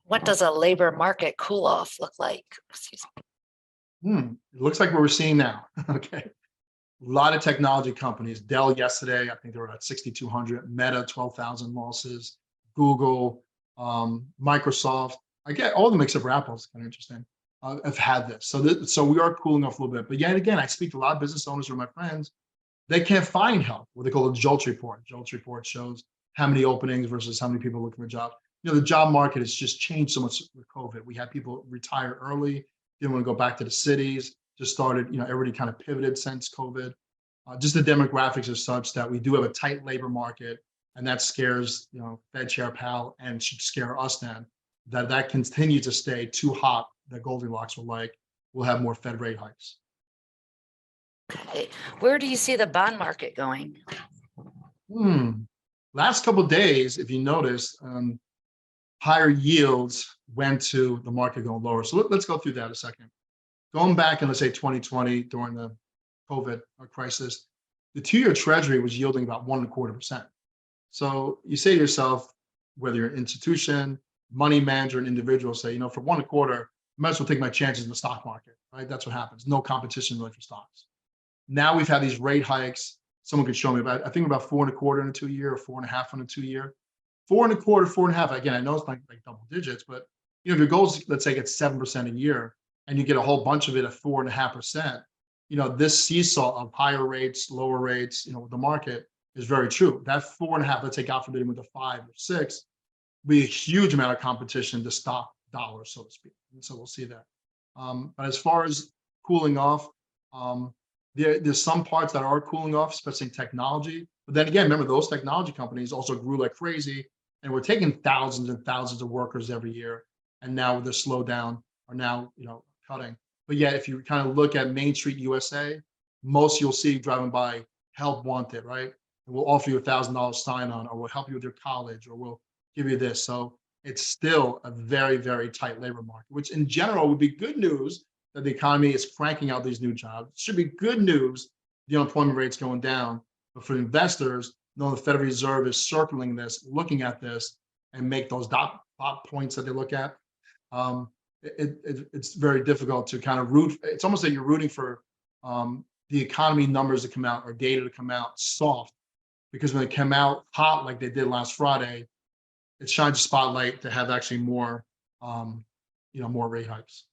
What does a labor market cool off look like? Excuse It looks like what we're seeing now. Okay. A lot of technology companies, Dell yesterday, I think they were at 6,200, Meta, 12,000 losses, Google, Microsoft. I get all the mix of Apple's kind of interesting. Have had this. So we are cooling off a little bit. But yet again, I speak to a lot of business owners who are my friends. They can't find help, what they call a JOLTS report. JOLTS report shows how many openings versus how many people looking for jobs. The job market has just changed so much with COVID. We had people retire early, didn't want to go back to the cities, just started, everybody kind of pivoted since COVID. Just the demographics are such that we do have a tight labor market, and that scares, Fed Chair Powell, and should scare us then, that continues to stay too hot, that Goldilocks will have more Fed rate hikes. Okay. Where do you see the bond market going? Last couple of days, if you notice, higher yields went to the market going lower. So let's go through that a second. Going back in, let's say, 2020, during the COVID crisis, the 2-year Treasury was yielding about 1.25%. So you say to yourself, whether you're an institution, money manager, and individual, say, for 1.25, I might as well take my chances in the stock market, right? That's what happens. No competition really for stocks. Now we've had these rate hikes. Someone could show me about, I think about 4.25 in a 2-year, or 4.5 on a 2-year. 4.25, 4.5. Again, I know it's like double digits, but if your goal is, let's say, get 7% a year, and you get a whole bunch of it at 4.5%, this seesaw of higher rates, lower rates, with the market is very true. That 4.5, let's say, God forbid, with a 5 or 6, will be a huge amount of competition to stop dollars, so to speak. And so we'll see that. But as far as cooling off, there's some parts that are cooling off, especially in technology. But then again, remember, those technology companies also grew like crazy, and we're taking thousands and thousands of workers every year. And now with the slowdown, are now cutting. But yet, if you kind of look at Main Street USA, most you'll see driving by, help wanted, right? And we'll offer you $1,000 sign on, or we'll help you with your college, or we'll give you this. So it's still a very, very tight labor market, which in general would be good news that the economy is cranking out these new jobs. It should be good news, the unemployment rate's going down. But for investors, knowing the Federal Reserve is circling this, looking at this, and make those dot points that they look at, it's very difficult to kind of root. It's almost like you're rooting for the economy numbers to come out, or data to come out soft, because when they come out hot like they did last Friday, it shines a spotlight to have actually more, more rate hikes.